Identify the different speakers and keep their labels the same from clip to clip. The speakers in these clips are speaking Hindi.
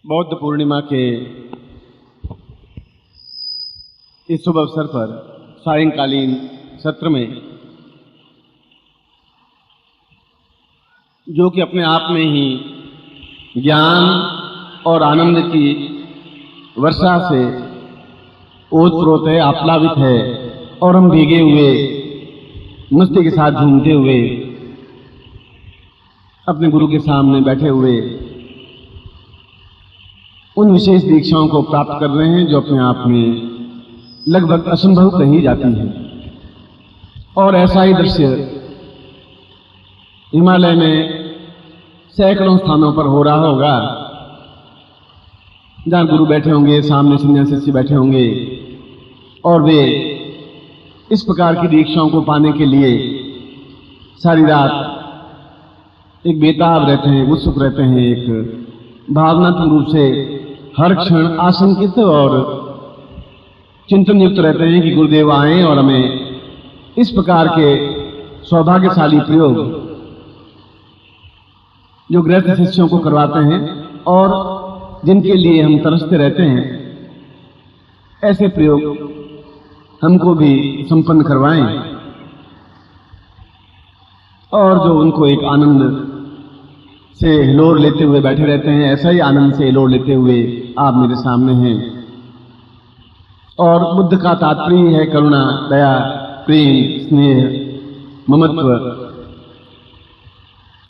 Speaker 1: बौद्ध पूर्णिमा के इस शुभ अवसर पर सायंकालीन सत्र में, जो कि अपने आप में ही ज्ञान और आनंद की वर्षा से ओतप्रोत है, आप्लावित है, और हम भीगे हुए मस्ती के साथ झूमते हुए अपने गुरु के सामने बैठे हुए उन विशेष दीक्षाओं को प्राप्त कर रहे हैं जो अपने आप में लगभग असंभव कही जाती है। और ऐसा ही दृश्य हिमालय में सैकड़ों स्थानों पर हो रहा होगा, जहां गुरु बैठे होंगे, सामने सन्यासी शिष्य बैठे होंगे, और वे इस प्रकार की दीक्षाओं को पाने के लिए सारी रात एक बेताब रहते हैं, उत्सुक रहते हैं, एक भावनात्मक रूप से हर क्षण आशंकित और चिंतन युक्त रहते हैं कि गुरुदेव आए और हमें इस प्रकार के सौभाग्यशाली प्रयोग जो गृहस्थ शिष्यों को करवाते हैं और जिनके लिए हम तरसते रहते हैं, ऐसे प्रयोग हमको भी संपन्न करवाएं और जो उनको एक आनंद से हिलोर लेते हुए बैठे रहते हैं, ऐसा ही आनंद से हिलोर लेते हुए आप मेरे सामने हैं। और बुद्ध का तात्पर्य है करुणा, दया, प्रेम, स्नेह, ममत्व।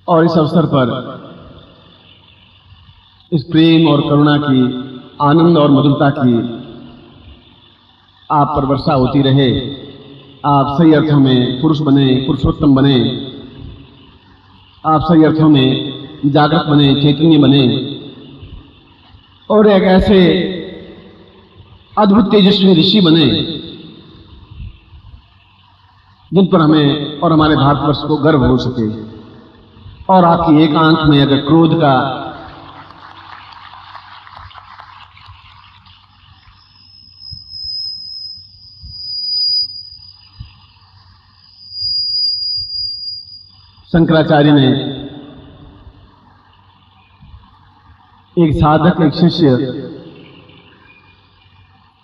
Speaker 1: और इस अवसर पर इस प्रेम और करुणा की, आनंद और मधुरता की आप पर वर्षा होती रहे। आप सही अर्थों में पुरुष बने, पुरुषोत्तम बने, आप सही अर्थों में जागृत बने, चैतन्य बने, और एक ऐसे अद्भुत तेजस्वी ऋषि बने जिन पर हमें और हमारे भारतवर्ष को गर्व हो सके। और आपकी एक आंख में अगर क्रोध का शंकराचार्य ने एक साधक, एक शिष्य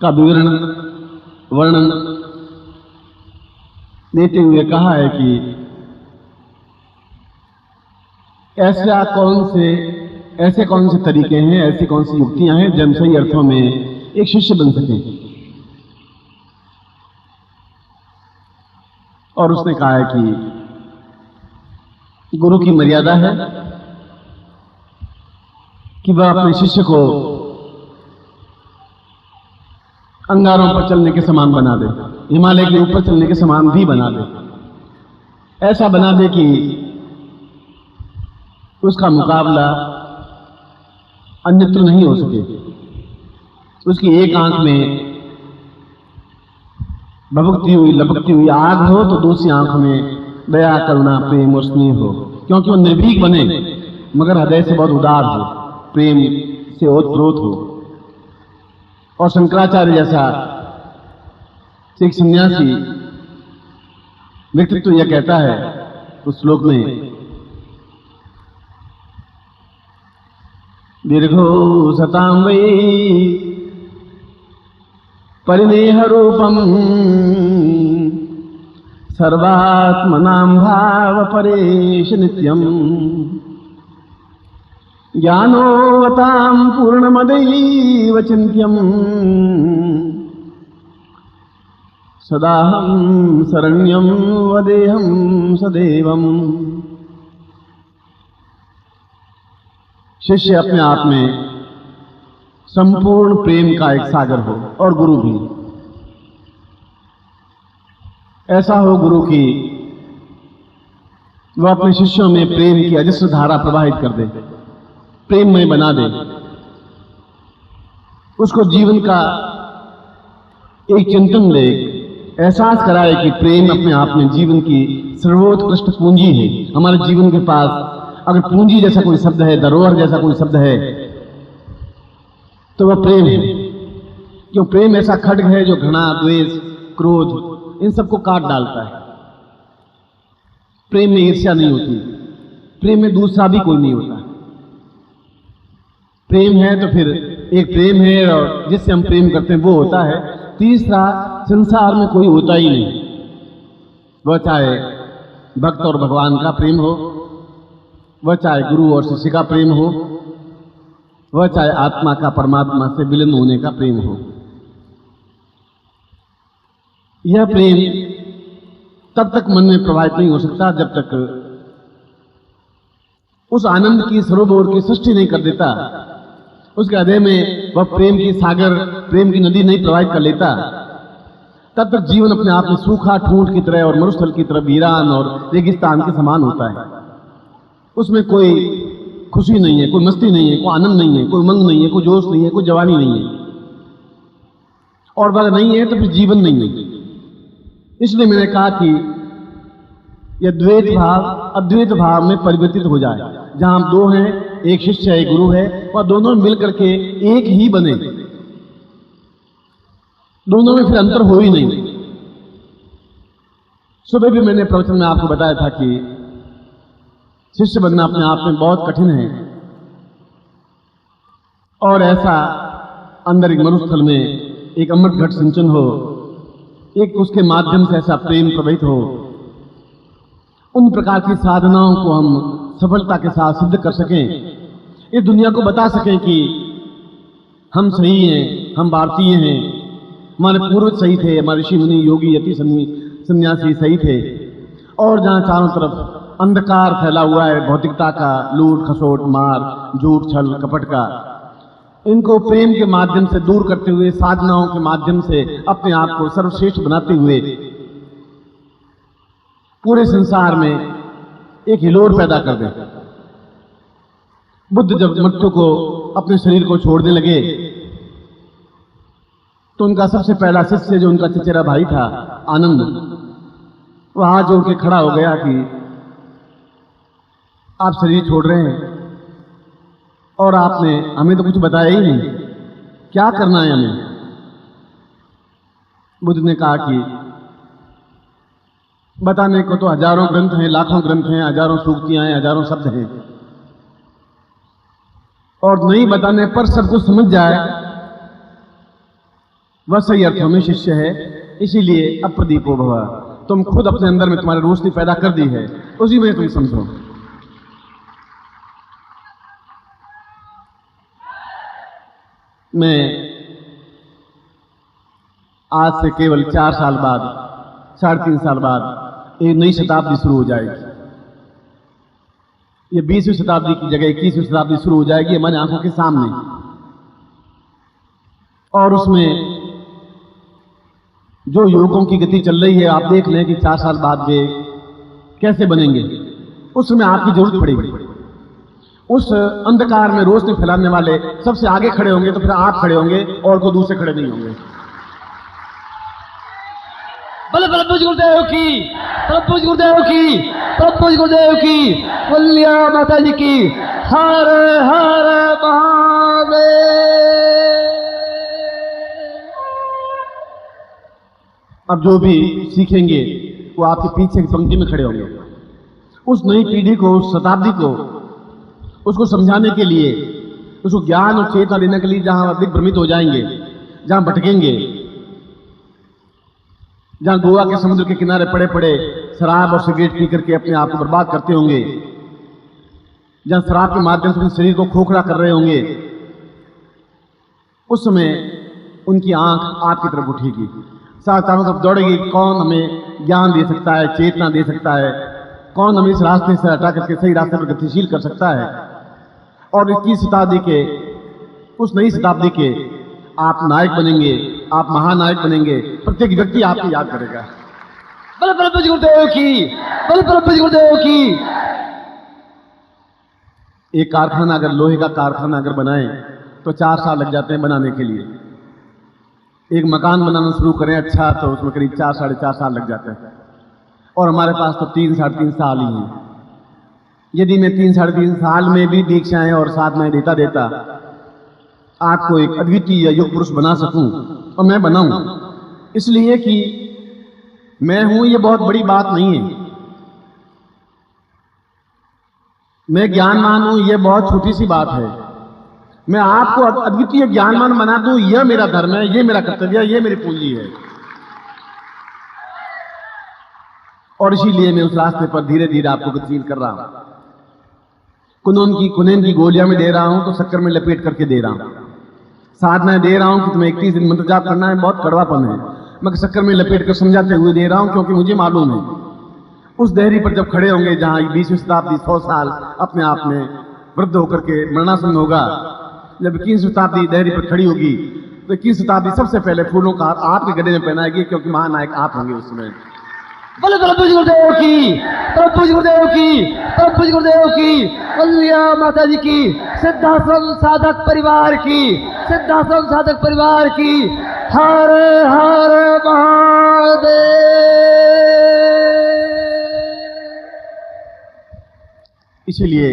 Speaker 1: का वर्णन देते हुए कहा है कि ऐसे कौन से तरीके हैं, ऐसी कौन सी युक्तियां हैं जन सही अर्थों में एक शिष्य बन सके। और उसने कहा है कि गुरु की मर्यादा है कि वह अपने शिष्य को अंगारों पर चलने के समान बना दे, हिमालय के ऊपर चलने के समान भी बना दे। ऐसा बना दे कि उसका मुकाबला अन्यत्र नहीं हो सके। उसकी एक आंख में भभकती हुई, लपकती हुई आग हो तो दूसरी आंख में दया, करुणा, प्रेम और स्नेह हो, क्योंकि वो निर्भीक बने मगर हृदय से बहुत उदार हो, प्रेम से ओतप्रोत हो। और शंकराचार्य जैसा एक सन्यासी व्यक्तित्व यह कहता है उस श्लोक में, दीर्घो सतां वै परिनेह रूपम सर्वात्मनां भाव परेश नित्यम् ज्ञानोवतां पूर्णमदैव चिन्त्यम् सदाहं शरण्यं वदेहं सदैवम्। शिष्य अपने आप में संपूर्ण प्रेम का एक सागर हो और गुरु भी ऐसा हो, गुरु की वह अपने शिष्यों में प्रेम की अजस्र धारा प्रवाहित कर दे, प्रेममय बना दे, उसको जीवन का एक चिंतन दे, एहसास कराए कि प्रेम अपने आप में जीवन की सर्वोत्कृष्ट पूंजी है। हमारे जीवन के पास अगर पूंजी जैसा कोई शब्द है, धरोहर जैसा कोई शब्द है, तो वह प्रेम है। क्यों? प्रेम ऐसा खड्ग है जो घृणा, द्वेष, क्रोध इन सबको काट डालता है। प्रेम में ईर्ष्या नहीं होती, प्रेम में दूसरा भी कोई नहीं होता। प्रेम है तो फिर एक प्रेम है और जिससे हम प्रेम करते हैं वो होता है। तीसरा, संसार में कोई होता ही नहीं, वह चाहे भक्त और भगवान का प्रेम हो, वह चाहे गुरु और शिष्य का प्रेम हो, वह चाहे आत्मा का परमात्मा से विलीन होने का प्रेम हो। यह प्रेम तब तक मन में प्रवाहित नहीं हो सकता जब तक उस आनंद की सरोवर की सृष्टि नहीं कर देता, उसके हृदय में वह प्रेम की सागर, प्रेम की नदी नहीं प्रवाहित कर लेता, तब तक जीवन अपने आप में सूखा ठूंठ की तरह और मरुस्थल की तरह वीरान और रेगिस्तान के समान होता है। उसमें कोई खुशी नहीं है, कोई मस्ती नहीं है, कोई आनंद नहीं है, कोई उमंग नहीं है, कोई जोश नहीं है, कोई जवानी नहीं है, और अगर नहीं है तो फिर जीवन नहीं है। इसलिए मैंने कहा कि यह द्वैत भाव अद्वैत भाव में परिवर्तित हो जाए, जहां हम दो हैं, एक शिष्य है, एक गुरु है, और दोनों मिलकर के एक ही बने, दोनों में फिर अंतर हो ही नहीं। सुबह भी मैंने प्रवचन में आपको बताया था कि शिष्य बनना अपने आप में बहुत कठिन है, और ऐसा अंदर एक मरुस्थल में एक अमृत घट सिंचन हो, एक उसके माध्यम से ऐसा प्रेम प्रवाहित हो, उन प्रकार की साधनाओं को हम सफलता के साथ सिद्ध कर सकें, इस दुनिया को बता सकें कि हम सही हैं, हम भारतीय हैं, हमारे पूर्वज सही थे, हमारे ऋषि मुनि योगी यति सन्यासी सही थे, और जहां चारों तरफ अंधकार फैला हुआ है भौतिकता का, लूट खसोट मार झूठ छल कपट का, इनको प्रेम के माध्यम से दूर करते हुए, साधनाओं के माध्यम से अपने आप को सर्वश्रेष्ठ बनाते हुए पूरे संसार में एक हिलोर पैदा कर दे। बुद्ध जब मृत्यु को अपने शरीर को छोड़ने लगे तो उनका सबसे पहला शिष्य, जो उनका चचेरा भाई था आनंद, वो हाथ जोड़ के खड़ा हो गया कि आप शरीर छोड़ रहे हैं और आपने हमें तो कुछ बताया ही नहीं, क्या करना है हमें? बुद्ध ने कहा कि बताने को तो हजारों ग्रंथ हैं, लाखों ग्रंथ हैं, हजारों सूक्तियां हैं, हजारों शब्द हैं, और नहीं बताने पर सब कुछ समझ जाए वह सही अर्थों में शिष्य है। इसीलिए अप्रदीपो भव, तुम खुद अपने अंदर में तुम्हारी रोशनी पैदा कर दी है, उसी में तुम समझो। मैं आज से केवल 4 साल बाद, 3.5 साल बाद एक नई शताब्दी शुरू हो जाएगी। ये 20वीं शताब्दी की जगह 21वीं शताब्दी शुरू हो जाएगी हमारी आंखों के सामने, और उसमें जो युवकों की गति चल रही है, आप देख लें कि 4 साल बाद वे कैसे बनेंगे, उसमें आपकी जरूरत पड़ेगी। उस अंधकार में रोशनी फैलाने वाले सबसे आगे खड़े होंगे तो फिर आप खड़े होंगे और कोई दूसरे खड़े नहीं होंगे।
Speaker 2: बल प्रभु गुरुदेव की, प्रभु गुरुदेव की, प्रभु गुरुदेव की, बोलिया माता जी की, हर हर महादेव।
Speaker 1: अब जो भी सीखेंगे वो आपके पीछे की पंक्ति में खड़े होंगे। उस नई पीढ़ी को, उस शताब्दी को, उसको समझाने के लिए, उसको ज्ञान और चेतना देने के लिए, जहां अधिक भ्रमित हो जाएंगे, जहां भटकेंगे, जहां गोवा के समुद्र के किनारे पड़े पड़े शराब और सिगरेट पी करके अपने आप को बर्बाद करते होंगे, जहां शराब के माध्यम से अपने शरीर को खोखला कर रहे होंगे, उस समय उनकी आंख आपकी तरफ उठेगी, चारों तरफ दौड़ेगी। कौन हमें ज्ञान दे सकता है, चेतना दे सकता है, कौन हमें इस रास्ते से हटा करके सही रास्ते पर गतिशील कर सकता है। और 21 शताब्दी के, उस नई शताब्दी के आप नायक बनेंगे, आप महानायक बनेंगे, प्रत्येक व्यक्ति आपको याद करेगा।
Speaker 2: बल प्रभु गुरुदेव की, बल प्रभु गुरुदेव की।
Speaker 1: एक कारखाना, अगर लोहे का कारखाना अगर बनाए तो 4 साल लग जाते हैं बनाने के लिए। एक मकान बनाना शुरू करें अच्छा, तो उसमें करीब 4 साढ़े 4 साल लग जाते हैं, और हमारे पास तो 3 साढ़े 3 साल ही हैं। यदि मैं 3 साढ़े 3 साल में भी दीक्षाएं और साधनाएं देता आपको एक अद्वितीय योग पुरुष बना सकूं, और मैं बनाऊं, इसलिए कि मैं हूं ये बहुत बड़ी बात नहीं है, मैं ज्ञानवान हूं ये बहुत छोटी सी बात है, मैं आपको अद्वितीय ज्ञानवान बना दूं, यह मेरा धर्म है, ये मेरा कर्तव्य है, ये मेरी पूंजी है। और इसीलिए मैं उस रास्ते पर धीरे धीरे आपको गतिशील कर रहा हूं। कुनैन की गोलियां में दे रहा हूं तो शक्कर में लपेट करके दे रहा हूं। साधनाएं दे रहा हूं कि तुम्हें 31 दिन मंत्र जाप करना है, बहुत कड़वापन है, मैं शक्कर में लपेट कर समझाते हुए दे रहा हूं, क्योंकि मुझे मालूम है उस देहरी पर जब खड़े होंगे जहां 20वीं शताब्दी 100 साल अपने आप में वृद्ध होकर के मरणासन होगा, जब 21वीं शताब्दी देहरी पर खड़ी होगी तो 21वीं शताब्दी सबसे पहले फूलों का हार आपके गले में पहनाएगी, क्योंकि महानायक आप होंगे उस समय।
Speaker 2: बोले प्रभु जी गुरुदेव की, प्रभु जी गुरुदेव की, प्रभु जी गुरुदेव की, कल्या माता जी की, सिद्धाश्रम साधक परिवार की, सिद्धाश्रम साधक परिवार की, हर हर महादेव।
Speaker 1: इसीलिए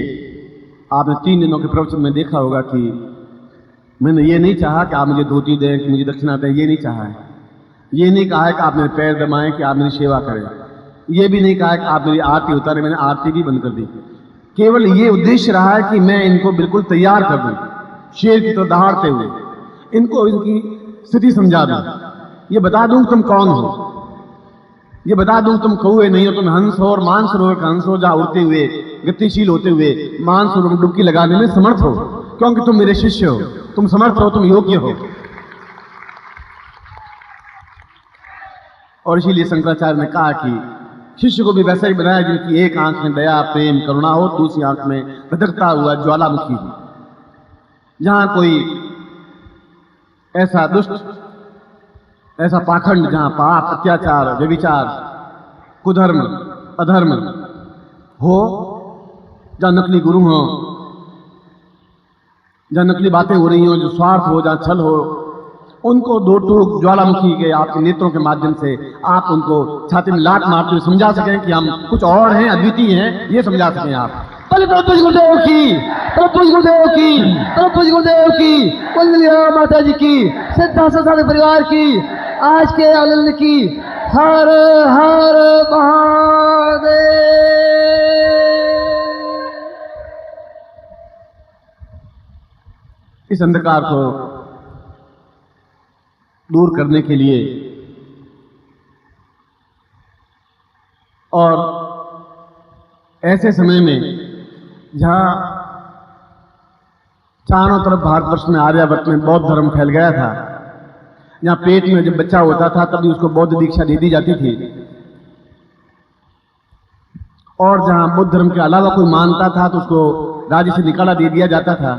Speaker 1: आपने 3 दिनों के प्रवचन में देखा होगा कि मैंने ये नहीं चाहा कि आप मुझे धोती दें, कि मुझे दक्षिणा दें, ये नहीं चाहा है। ये नहीं कहा है कि आप मेरे पैर दबाएं, कि आप मेरी सेवा करें। ये भी नहीं कहा है कि आप मेरी आरती उतारें, मैंने आरती भी बंद कर दी। केवल ये उद्देश्य रहा है कि मैं इनको बिल्कुल तैयार कर दूं, शेर की तरह दहाड़ते हुए इनको इनकी स्थिति समझा दूं, ये बता दूं तुम कौन हो, ये बता दूं तुम कौए नहीं हो, तुम हंस हो और मानसरोवर का हंस हो, जहां उड़ते हुए गतिशील होते हुए मानसरोवर में डुबकी लगाने में समर्थ हो, क्योंकि तुम मेरे शिष्य हो, तुम समर्थ हो, तुम योग्य हो। और इसीलिए शंकराचार्य ने कहा कि शिष्य को भी वैसा ही बनाया जिनकी एक आंख में दया प्रेम करुणा हो, दूसरी आंख में भटकता हुआ ज्वालामुखी हो। जहां कोई ऐसा दुष्ट, ऐसा पाखंड, जहां पाप अत्याचार व्यभिचार कुधर्म अधर्म हो, जहां नकली गुरु हो, जहां नकली बातें हो रही हो, जो स्वार्थ हो, जहां छल हो, उनको दो टूक ज्वालामुखी के आपके नेत्रों के माध्यम से आप उनको छाती में लात मारते हुए समझा सकें कि हम कुछ और हैं, अद्वितीय हैं, ये समझा सकें आप।
Speaker 2: बोले प्रभु जी गुरुदेव की, प्रभु जी गुरुदेव की, प्रभु जी गुरुदेव की, कल्या माता जी की, सिद्धाश्रम साधक परिवार की, आज के आनंद की, हर हर महादेव।
Speaker 1: इस अंधकार को दूर करने के लिए और ऐसे समय में जहां चारों तरफ भारतवर्ष में आर्यावर्त में बौद्ध धर्म फैल गया था, जहां पेट में जब बच्चा होता था तभी उसको बौद्ध दीक्षा दे दी जाती थी, और जहां बुद्ध धर्म के अलावा कोई मानता था तो उसको राज्य से निकाला दे दिया जाता था,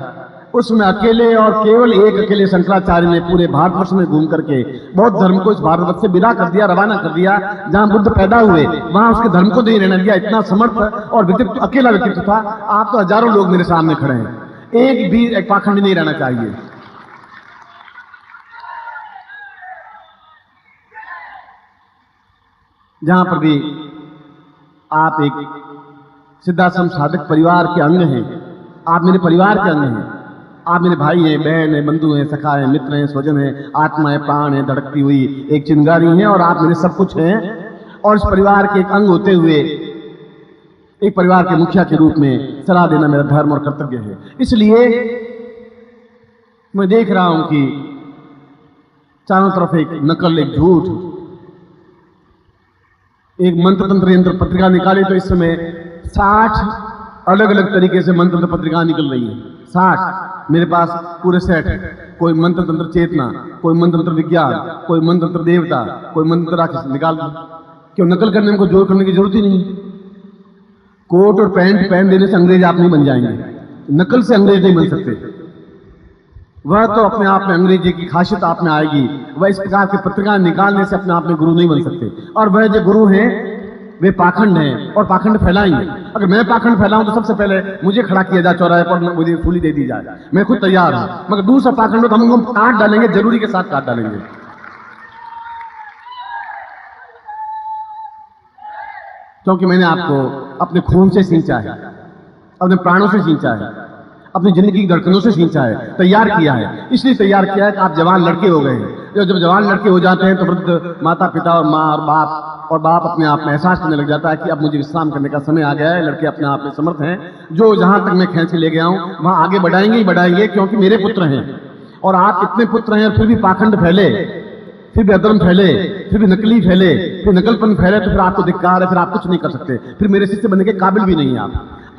Speaker 1: उसमें अकेले और केवल एक अकेले शंकराचार्य ने पूरे भारतवर्ष में घूम करके बौद्ध धर्म को इस भारतवर्ष से विदा कर दिया, रवाना कर दिया। जहां बुद्ध पैदा हुए वहां उसके धर्म को नहीं रहने दिया। इतना समर्थ और व्यक्तित्व, अकेला व्यक्तित्व था। आप तो हजारों लोग मेरे सामने खड़े हैं, एक भी एक पाखंड नहीं रहना चाहिए। जहां पर भी आप एक सिद्धाश्रम साधक परिवार के अंग हैं, आप मेरे परिवार के अंग हैं, आप मेरे भाई हैं, बहन हैं, बंधु हैं, सखा हैं, मित्र हैं, स्वजन हैं, आत्माएं, प्राण हैं, धड़कती हुई एक चिंगारी हैं, और आप मेरे सब कुछ हैं। और इस परिवार के एक अंग होते हुए एक परिवार के मुखिया के रूप में सलाह देना मेरा धर्म और कर्तव्य है। इसलिए मैं देख रहा हूं कि चारों तरफ एक नकल, एक झूठ, एक मंत्र तंत्र यंत्र पत्रिका निकाली तो इस समय 60 अलग अलग तरीके से मंत्र तंत्र पत्रिका निकल रही है। 60 मेरे पास पूरे सेट है। कोई मंत्र तंत्र चेतना, कोई मंत्र तंत्र विज्ञान, कोई मंत्र तंत्र देवता, कोई मंत्र राक्षस। निकाल दो, क्यों नकल करने में कोई जोर करने की जरूरत ही नहीं। कोट और पैंट पहन देने से अंग्रेज आप नहीं बन जाएंगे, नकल से अंग्रेज नहीं बन सकते। वह तो अपने आप में अंग्रेजी की खासियत आप में आएगी। वह इस प्रकार की पत्रिका निकालने से अपने आप में गुरु नहीं बन सकते। और वह जो गुरु हैं वे पाखंड हैं और पाखंड फैलाएंगे। अगर मैं पाखंड फैलाऊं तो सबसे पहले मुझे खड़ा किया जाए चौराहे पर, मुझे फूली दे दी जाए, मैं खुद तैयार हूं। मगर दूसरा पाखंड हो तो हम उनको काट डालेंगे, जरूरी के साथ काट डालेंगे। क्योंकि मैंने आपको अपने खून से सींचा है, अपने प्राणों से सींचा है, अपनी जिंदगी की धड़कनों से सींचा है, तैयार किया है। इसलिए तैयार किया है कि आप जवान लड़के हो गए हैं। जब जवान लड़के हो जाते हैं तो वृद्ध माता पिता और माँ और बाप अपने आप में एहसास करने लग जाता है कि अब मुझे विश्राम करने का समय आ गया है। लड़के अपने आप में समर्थ हैं, जो जहां तक मैं खींच के ले गया हूं वहां आगे बढ़ाएंगे ही बढ़ाएंगे, क्योंकि मेरे पुत्र हैं। और आप इतने पुत्र हैं और फिर भी पाखंड फैले, फिर भी अधर्म फैले, फिर भी नकली फैले, फिर नकलपन फैले, तो फिर आपको धिक्कार है, फिर आप कुछ नहीं कर सकते, फिर मेरे शिष्य बनने के काबिल भी नहीं है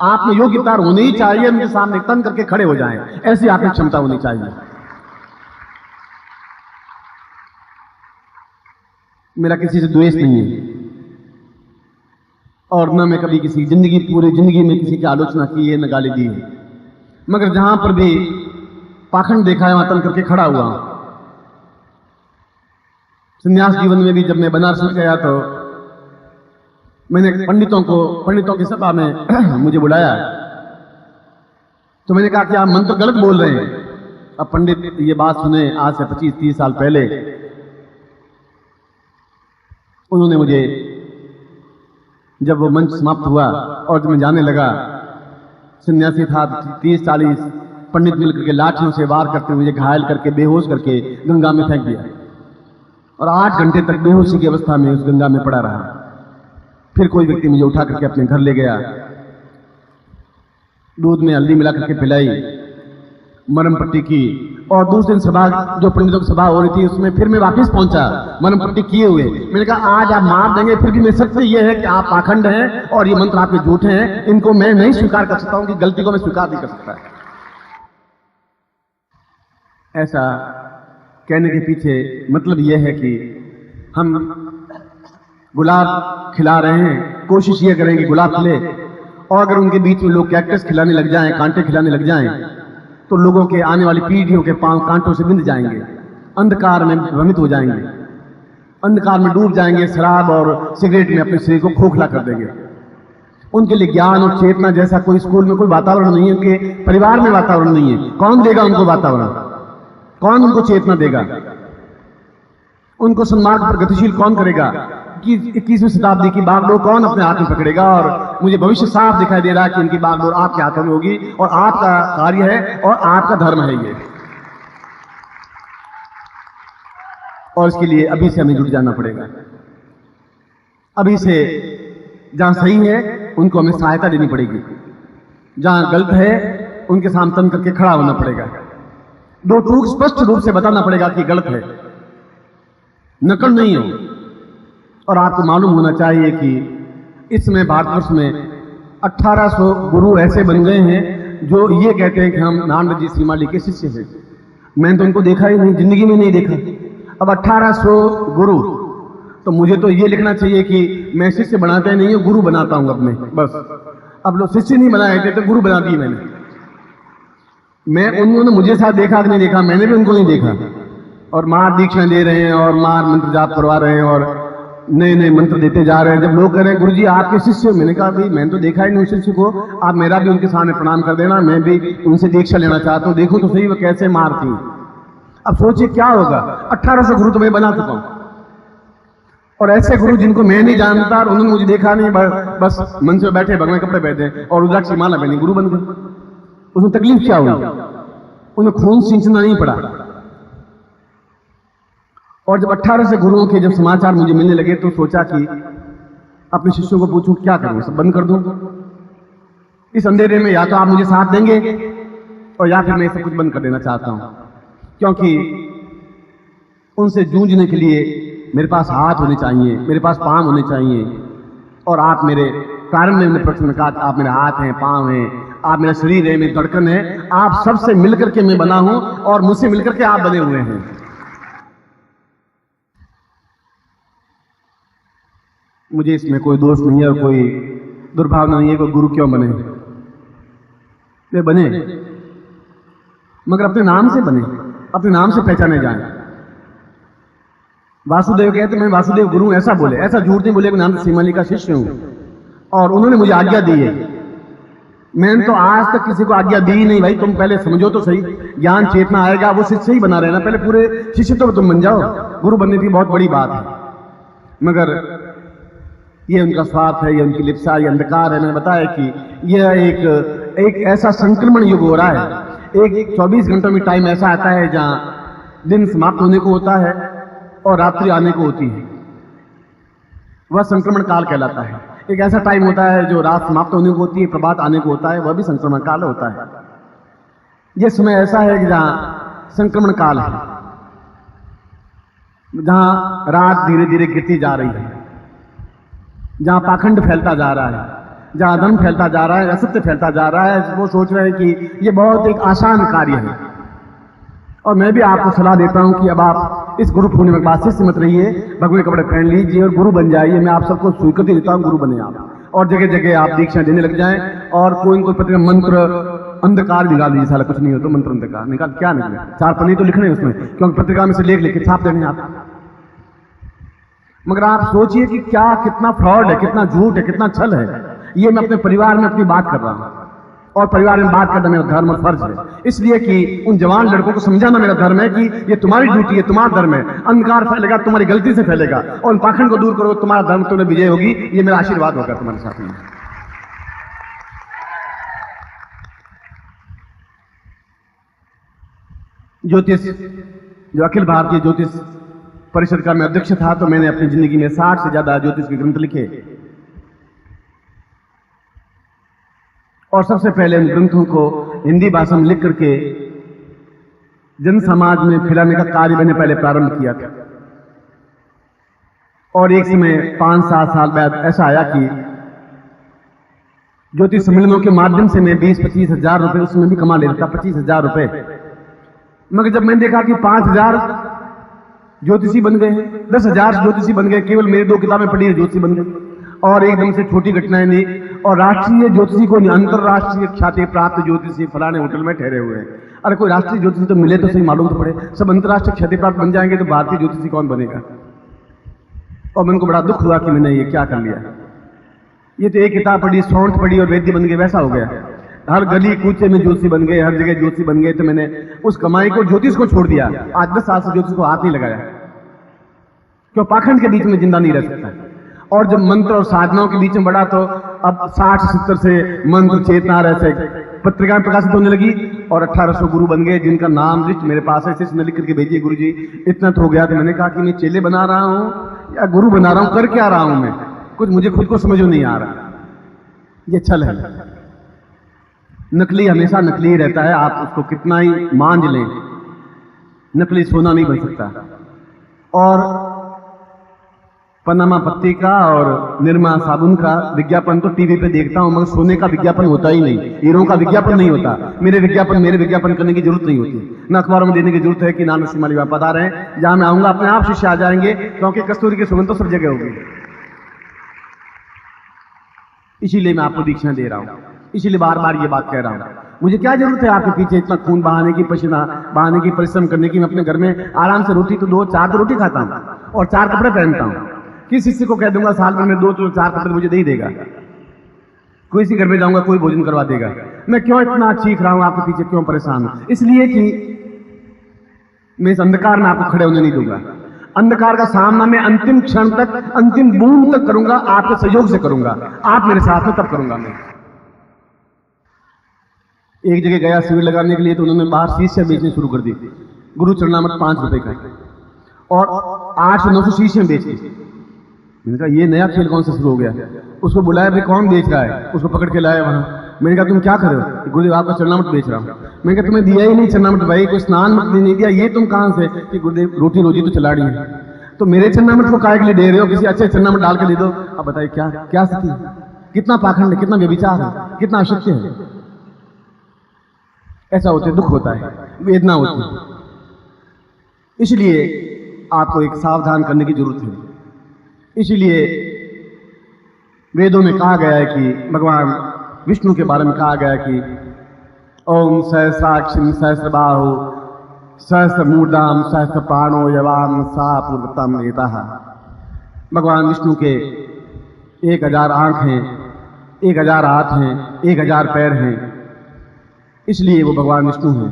Speaker 1: आप में योग्यता होनी ही चाहिए, उनके सामने तन करके खड़े हो जाएं, ऐसी आपकी क्षमता होनी चाहिए। मेरा किसी से द्वेष नहीं है और न मैं कभी किसी पूरी जिंदगी में किसी की आलोचना की है, न गाली दी है, मगर जहां पर भी पाखंड देखा है वहां तन करके खड़ा हुआ। संन्यास जीवन में भी जब मैं बनारस में गया तो मैंने पंडितों की सभा में मुझे बुलाया, तो मैंने कहा कि आप मंत्र गलत बोल रहे हैं। अब पंडित ये बात सुने आज से 25-30 साल पहले, उन्होंने मुझे जब वो मंच समाप्त हुआ और जब मैं जाने लगा, सन्यासी था, 30-40 पंडित मिलकर के लाठियों से वार करते मुझे घायल करके बेहोश करके गंगा में फेंक दिया और 8 घंटे तक बेहोशी की अवस्था में उस गंगा में पड़ा रहा। फिर कोई व्यक्ति मुझे उठा करके अपने घर ले गया, दूध में हल्दी मिला करके पिलाई, मरम पट्टी की, और दूसरे दिन सभा जो पंडितों की सभा हो रही थी उसमें फिर मैं वापस पहुंचा मरम पट्टी किए हुए। मैंने कहा आज आप मार देंगे, फिर भी मैं सत्य ये है कि आप पाखंड हैं और ये मंत्र आपके झूठे हैं, इनको मैं नहीं स्वीकार कर सकता हूं, कि गलती को मैं स्वीकार नहीं कर सकता। ऐसा कहने के पीछे मतलब यह है कि हम गुलाब खिला रहे हैं, कोशिश ये करें कि गुलाब खिले, और अगर उनके बीच में लोग कैक्टस खिलाने लग जाएं, कांटे खिलाने लग जाएं, तो लोगों के आने वाली पीढ़ियों के पांव कांटों से बिंद जाएंगे, अंधकार में भ्रमित हो जाएंगे, अंधकार में डूब जाएंगे, शराब और सिगरेट में अपने शरीर को खोखला कर देंगे। उनके लिए ज्ञान और चेतना जैसा कोई स्कूल में कोई वातावरण नहीं है, उनके परिवार में वातावरण नहीं है। कौन देगा उनको वातावरण, कौन उनको चेतना देगा, उनको सन्मार्ग पर गतिशील कौन करेगा? कि 21वीं शताब्दी की बागडोर कौन अपने हाथ में पकड़ेगा? और मुझे भविष्य साफ दिखाई दे रहा है कि इनकी बागडोर आपके हाथों में होगी और आपका कार्य है और आपका धर्म है ये, और इसके लिए अभी से हमें जुट जाना पड़ेगा। अभी से जहां सही है उनको हमें सहायता देनी पड़ेगी, जहां गलत है उनके सामने तन करके खड़ा होना पड़ेगा, दो टूक स्पष्ट रूप से बताना पड़ेगा कि गलत है, नकल नहीं हो। और आपको मालूम होना चाहिए कि इस समय भारतवर्ष में 1800 गुरु ऐसे बन गए हैं जो ये कहते हैं कि हम नानक जी श्रीमाली के शिष्य हैं। मैंने तो उनको देखा ही नहीं, जिंदगी में नहीं देखा। अब 1800 गुरु, तो मुझे तो ये लिखना चाहिए कि मैं शिष्य बनाता ही नहीं हूं, गुरु बनाता हूं अपने, बस। अब लोग शिष्य नहीं बनाए थे तो गुरु बना दिए मैं उन्होंने मुझे साथ देखा कि नहीं देखा, मैंने भी उनको नहीं देखा। और मार दीक्षाएं दे रहे हैं और मार मंत्र जाप करवा रहे हैं और नए नए मंत्र देते जा रहे हैं। जब लोग कह रहे हैं गुरुजी आपके शिष्य, मैंने कहा भाई मैंने तो देखा ही नहीं शिष्य को, आप मेरा भी उनके सामने प्रणाम कर देना, मैं भी उनसे दीक्षा लेना चाहता हूं, देखो तो सही वो कैसे मारती। अब सोचिए क्या होगा, 1800 गुरु तो मैं बना चुका हूं, और ऐसे गुरु जिनको मैं नहीं जानता और उन्होंने मुझे देखा नहीं, बस मंच में बैठे भगवे कपड़े पहने और रुद्राक्ष की माला पहनी, गुरु बन गए। उसमें तकलीफ क्या हुई? उन्हें खून सींचना नहीं पड़ा। और जब 1800 गुरुओं के जब समाचार मुझे मिलने लगे तो सोचा कि अपने शिष्यों को पूछूं क्या करूं, सब बंद कर दूं इस अंधेरे में, या तो आप मुझे साथ देंगे और या फिर मैं सब कुछ बंद कर देना चाहता हूं, क्योंकि उनसे जूझने के लिए मेरे पास हाथ होने चाहिए, मेरे पास पांव होने चाहिए। और आप मेरे प्रारंभ में मैंने प्रश्न कहा, आप मेरे हाथ हैं, पांव हैं, आप मेरा शरीर है, मेरी धड़कन है, आप सबसे मिलकर के मैं बना हूं और मुझसे मिलकर के आप बने हुए हैं। मुझे इसमें कोई दोष नहीं है और कोई दुर्भावना नहीं है, कोई गुरु क्यों बने, वे बने मगर अपने नाम से बने, अपने नाम से पहचाने जाएं। वासुदेव कहते मैं वासुदेव गुरु ऐसा बोले, ऐसा झूठ नहीं बोले, नाम श्रीमाली का शिष्य हूं और उन्होंने मुझे आज्ञा दी है। मैंने तो आज तक किसी को आज्ञा दी नहीं, भाई तुम पहले समझो तो सही, ज्ञान चेतना आएगा वो शिष्य ही बना रहना, पहले पूरे शिष्य तो तुम बन जाओ, गुरु बनने की बहुत बड़ी बात है। मगर ये उनका स्वार्थ है, ये उनकी लिप्सा, ये अंधकार है। मैंने बताया कि यह एक ऐसा संक्रमण युग हो रहा है, एक 24 घंटों में टाइम ऐसा आता है जहां दिन समाप्त होने को होता है और रात्रि आने को होती है, वह संक्रमण काल कहलाता है। एक ऐसा टाइम होता है जो रात समाप्त होने को होती है, प्रभात आने को होता है, वह भी संक्रमण काल होता है। यह समय ऐसा है कि जहां संक्रमण काल है, जहां रात धीरे धीरे गिरती जा रही है, जहां पाखंड फैलता जा रहा है, जहां अधर्म फैलता जा रहा है, असत्य फैलता जा रहा है। वो सोच रहे हैं कि ये बहुत एक आसान कार्य है। और मैं भी आपको सलाह देता हूं कि अब आप इस गुरु पूर्णिमा के बाद से मत रहिए, भगवे कपड़े पहन लीजिए और गुरु बन जाइए। मैं आप सबको स्वीकृति देता हूं, गुरु बने आप, और जगह जगह आप दीक्षा देने लग जाएं। और कोई न कोई पत्र मंत्र अंधकार निकाल दीजिए, साला कुछ नहीं हो तो मंत्र अंधकार निकाल, क्या निकले, 4 पन्ने तो लिखने हैं उसमें, क्योंकि पत्रिका में से लेख लिख के छाप देने आप। मगर आप सोचिए कि क्या कितना फ्रॉड है, कितना झूठ है, कितना छल है। ये मैं अपने परिवार में अपनी बात कर रहा हूं, और परिवार में बात करना मेरा धर्म और फर्ज है, इसलिए कि उन जवान लड़कों को समझाना मेरा धर्म है कि ये तुम्हारी ड्यूटी है, तुम्हारा धर्म है। अंधकार फैलेगा तुम्हारी गलती से फैलेगा, और उन पाखंड को दूर करो, तुम्हारा धर्म तुम्हें विजय होगी। ये मेरा आशीर्वाद होगा तुम्हारे साथ में। ज्योतिष, जो अखिल भारतीय ज्योतिष परिषद का मैं अध्यक्ष था, तो मैंने अपनी जिंदगी में 60 से ज्यादा ज्योतिष के ग्रंथ लिखे, और सबसे पहले उन ग्रंथों को हिंदी भाषा में लिख करके जन समाज में फैलाने का कार्य मैंने पहले प्रारंभ किया था। और एक समय 5-7 साल बाद ऐसा आया कि ज्योतिष सम्मेलनों के माध्यम से मैं 20-25 हजार रुपए उसमें भी कमा लेता, 25 हजार रुपए। मगर जब मैंने देखा कि 5,000 ज्योतिषी बन गए, 10,000 ज्योतिषी बन गए, केवल मेरी 2 किताबें पढ़ी है ज्योतिषी बन गए, और एकदम से छोटी घटनाएं नहीं, और राष्ट्रीय ज्योतिषी को नहीं, अंतरराष्ट्रीय ख्याति प्राप्त ज्योतिषी फलाने होटल में ठहरे हुए हैं। अरे कोई राष्ट्रीय ज्योतिषी तो मिले तो सही, मालूम तो पड़े। सब अंतरराष्ट्रीय ख्याति प्राप्त बन जाएंगे तो भारतीय ज्योतिषी कौन बनेगा? और मन को बड़ा दुख हुआ कि मैंने ये क्या कर लिया। ये तो एक किताब पढ़ी, सौंठ पढ़ी और वैद्य बन गए, वैसा हो गया। हर गली कूचे में ज्योतिषी बन गए, हर जगह ज्योतिषी बन गए। तो मैंने उस कमाई को, ज्योतिष को छोड़ दिया। आज 10 साल से ज्योतिष को हाथ नहीं लगाया, क्यों? पाखंड के बीच में जिंदा नहीं रह सकता। और जब मंत्र और साधनाओं के बीच में बढ़ा तो अब 60-70 से मंत्र चेतना ऐसे पत्रिकाएं प्रकाशित होने लगी, और 1800 गुरु बन गए, जिनका नाम लिस्ट मेरे पास है। इसने लिख करके भेजिए गुरु जी, इतना तो हो गया। तो मैंने कहा कि मैं चेले बना रहा हूं या गुरु बना रहा हूं, कर क्या रहा हूं मैं? कुछ मुझे खुद को समझ नहीं आ रहा। ये छल है। नकली हमेशा नकली ही रहता है, आप उसको कितना ही मांझ लें, नकली सोना नहीं बन सकता। और पनामा पत्ती का और निरमा साबुन का विज्ञापन तो टीवी पे देखता हूं, मगर सोने का विज्ञापन होता ही नहीं, हीरों का विज्ञापन नहीं होता। मेरे विज्ञापन करने की जरूरत नहीं होती, न अखबारों में देने की जरूरत है कि नाम सिमाली आप बता रहे हैं। जहां मैं आऊंगा अपने आप शिष्य आ जाएंगे, क्योंकि कस्तूरी की सुगंध तो सब जगह होगी। इसीलिए मैं आपको दीक्षा दे रहा हूं, इसीलिए बार बार ये बात कह रहा हूं। मुझे क्या जरूरत है आपके पीछे इतना खून बहाने की, पसीना बहाने की, परिश्रम करने की? मैं अपने घर में आराम से रोटी तो 2-4 रोटी खाता हूं और 4 कपड़े पहनता हूं। किस शिष्य को कह दूंगा साल भर में 2-4 कपड़े मुझे नहीं देगा? कोई सी घर में जाऊंगा, कोई भोजन करवा देगा? मैं क्यों इतना चीख रहा हूं आपके पीछे, क्यों परेशान हूं? इसलिए कि मैं इस अंधकार में आपको खड़े होने नहीं दूंगा। अंधकार का सामना मैं अंतिम क्षण तक, अंतिम बूंद तक करूंगा, आपके सहयोग से करूंगा। आप मेरे साथ में तब करूंगा। मैं एक जगह गया शिविर लगाने के लिए, तो उन्होंने बाहर शीशियां बेचनी शुरू कर दी। गुरु चरणामृत 5 रुपए का, और 800-900 शीशियां बेच दी। मैंने कहा ये नया खेल कौन सा शुरू हो गया? उसको बुलाया, भाई कौन बेच रहा है? उसको पकड़ के लाया वहां। मैंने कहा तुम क्या कर रहे हो? गुरुदेव आपका चरणामृत बेच रहा हूं। मैंने कहा तुम्हें दिया ही नहीं चरणामृत भाई, कोई स्नान मत नहीं दिया, ये तुम कहां से? कि गुरुदेव रोटी रोजी तो चला रही है, तो मेरे चरणामृत को काय के लिए दे रहे हो? किसी अच्छे चरणामृत डाल के दे दो। अब बताइए क्या क्या स्थिति है? कितना पाखंड है, कितना व्यभिचार है, कितना अशिष्ट है। ऐसा होता है, दुख होता है, वेदना होती है। इसलिए आपको एक सावधान करने की जरूरत है। इसीलिए वेदों में कहा गया है कि भगवान विष्णु के बारे में कहा गया है कि ओम सहस्राक्षिम सहस्रबाहु सहस्रमूर्धाम सहस्रपाणो यवाम सा पूर्वतम एतः। भगवान विष्णु के 1000 आंख हैं, 1000 हाथ हैं, 1000 पैर हैं, इसलिए वो भगवान विष्णु हैं।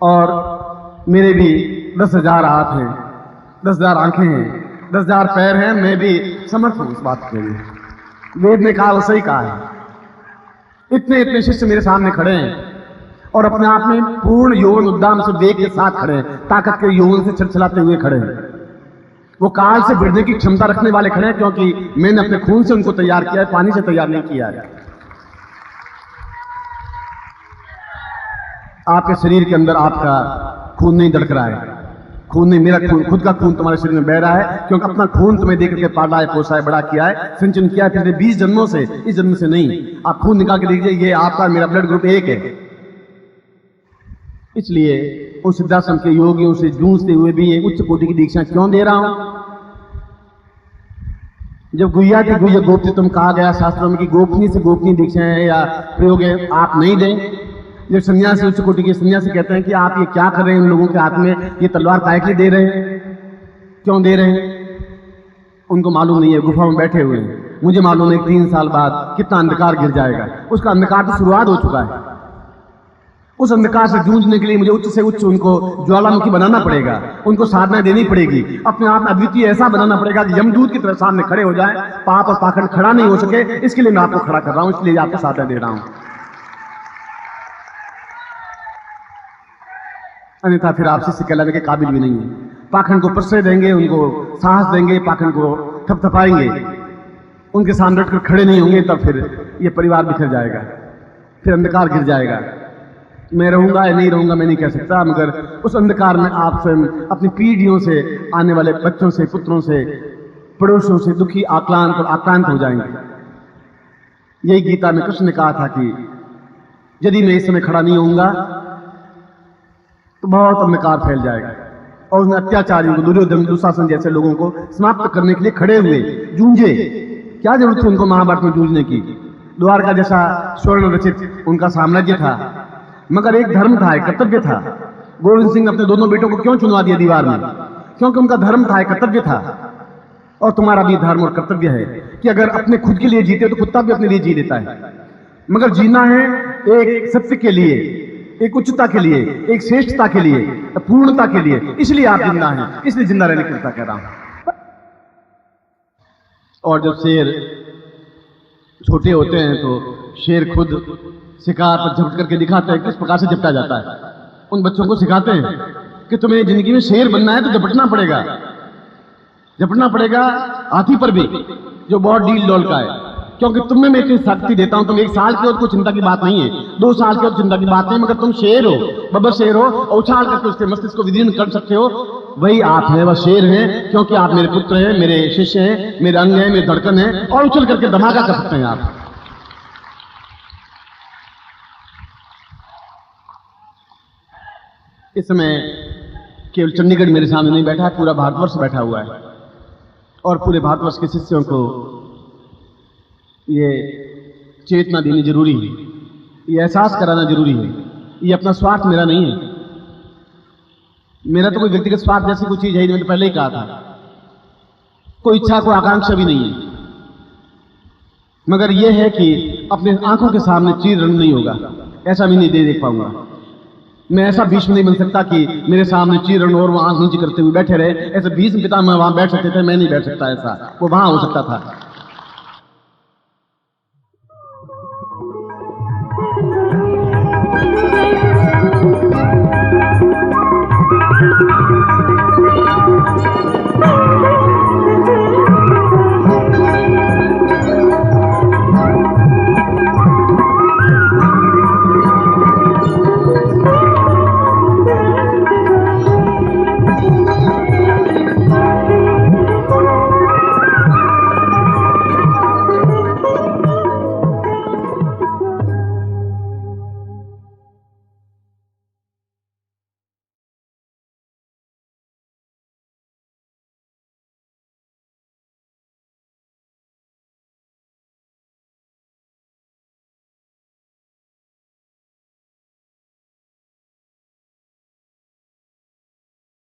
Speaker 1: और मेरे भी 10,000 हाथ हैं, 10,000 आंखें हैं, 10,000 पैर हैं। मैं भी समर्थ हूं इस बात के लिए। वेद ने कहा, वो सही कहा है। इतने इतने शिष्य मेरे सामने खड़े हैं, और अपने आप में पूर्ण यौवन उद्दाम से वेग के साथ खड़े हैं, ताकत के यौवन से छलछलाते हुए खड़े हैं। वो काल से भिड़ने की क्षमता रखने वाले खड़े हैं, क्योंकि मैंने अपने खून से उनको तैयार किया है, पानी से तैयार नहीं किया है। आपके शरीर के अंदर आपका खून नहीं धड़क रहा है, खून नहीं, मेरा खून, खुद का खून तुम्हारे शरीर में बह रहा है, क्योंकि अपना खून तुम्हें देकर के पाला है, पोसा है, बड़ा किया है, सिंचन किया है पिछले 20 जन्मों से, इस जन्म से नहीं। आप खून निकाल के देखिए, ये आपका मेरा ब्लड ग्रुप एक है। इसलिए उस सिद्धाश्रम के योगियों से जूझते हुए भी ये उच्च कोटि की दीक्षा क्यों दे रहा हूं? जब गुह्या की गुह्य गोप्य तुम कहा गया शास्त्रों में कि गोपनीय से गोपनीय दीक्षाएं या प्रयोग आप नहीं दें। जब सन्यासी उच्च कोटि के सन्यासी कहते हैं कि आप ये क्या कर रहे हैं, उन लोगों के हाथ में ये तलवार काहे के लिए दे रहे हैं, क्यों दे रहे हैं? उनको मालूम नहीं है, गुफा में बैठे हुए हैं। मुझे मालूम है 3 साल बाद कितना अंधकार गिर जाएगा। उसका अंधकार तो शुरुआत हो चुका है। उस अंधकार से जूझने के लिए मुझे उच्च से उच्च उनको ज्वालामुखी बनाना पड़ेगा, उनको साधना देनी पड़ेगी, अपने आप में अद्वितीय ऐसा बनाना पड़ेगा कि यमदूत की तरह सामने खड़े हो जाए, पाप और पाखंड खड़ा नहीं हो सके। इसके लिए मैं आपको खड़ा कर रहा हूं, इसलिए आपको साधना दे रहा हूं। अन्यथा फिर आप शिष्य कहलाने के काबिल भी नहीं है। पाखंड को प्रश्रय देंगे, उनको साहस देंगे, पाखंड को थपथपाएंगे, उनके सामने रखकर खड़े नहीं होंगे, तब फिर ये परिवार बिखर जाएगा, फिर अंधकार गिर जाएगा। मैं रहूंगा या नहीं रहूंगा मैं नहीं कह सकता, मगर उस अंधकार में आप स्वयं अपनी पीढ़ियों से आने वाले बच्चों से, पुत्रों से, पड़ोसियों से दुखी, आक्रांत और आक्रांत हो जाएंगे। यही गीता में कृष्ण ने कहा था कि यदि मैं इस समय खड़ा नहीं होऊंगा तो बहुत अंधकार फैल जाएगा। और उसने अत्याचारियों को, दुर्योधन, दुशासन जैसे लोगों को समाप्त करने के लिए खड़े हुए, जूझे। क्या जरूरत थी उनको महाभारत में जूझने की? द्वारका जैसा स्वर्ण रचित उनका साम्राज्य था, मगर एक धर्म था, एक कर्तव्य था। गोविंद सिंह अपने दोनों बेटों को क्यों चुनवा दिया दीवार में? क्योंकि उनका धर्म था, एक कर्तव्य था। और तुम्हारा भी धर्म और कर्तव्य है कि अगर अपने खुद के लिए जीते तो कुत्ता भी अपने लिए जी लेता है, मगर जीना है एक सत्य के लिए, एक उच्चता के लिए, एक श्रेष्ठता के लिए, पूर्णता के लिए। इसलिए आप जिंदा हैं, इसलिए जिंदा रहने की चिंता कर रहा हूं। और जब शेर छोटे होते हैं तो शेर खुद शिकार पर झपट करके दिखाते हैं किस प्रकार से झपटा जाता है। उन बच्चों को सिखाते हैं कि तुम्हें जिंदगी में शेर बनना है तो झपटना पड़ेगा, झपटना पड़ेगा हाथी पर भी, जो बहुत डील डोल का है। क्योंकि तुम्हें मैं इतनी शक्ति देता हूं, तुम 1 साल के हो तो कोई चिंता की बात नहीं है, 2 साल के हो तो चिंता की बात नहीं, मगर तुम शेर हो, बब्बर शेर हो, और उछाल करके उसके मस्तिष्क को विदीर्ण कर सकते हो। वही आप हैं, वह शेर हैं, क्योंकि आप मेरे पुत्र हैं, मेरे शिष्य हैं, मेरे अंग हैं, मेरे धड़कन हैं, और उछल करके धमाका कर सकते हैं आप। इस समय केवल चंडीगढ़ मेरे सामने नहीं बैठा है, पूरा भारतवर्ष बैठा हुआ है। और पूरे भारतवर्ष के शिष्यों को ये चेतना देनी जरूरी है, ये एहसास कराना जरूरी है। ये अपना स्वार्थ मेरा नहीं है, मेरा तो कोई व्यक्तिगत स्वार्थ जैसी कोई चीज है, मैंने तो पहले ही कहा था। कोई इच्छा, कोई आकांक्षा भी नहीं है, मगर यह है कि अपने आंखों के सामने चीर रण नहीं होगा, ऐसा भी नहीं देख पाऊंगा। मैं ऐसा भीष्म नहीं बन सकता कि मेरे सामने चीरण और वहां आंख नीचे करते हुए बैठे रहे। ऐसे भीष्म पितामह वहां बैठ सकते थे, मैं नहीं बैठ सकता, ऐसा वो वहां हो सकता था।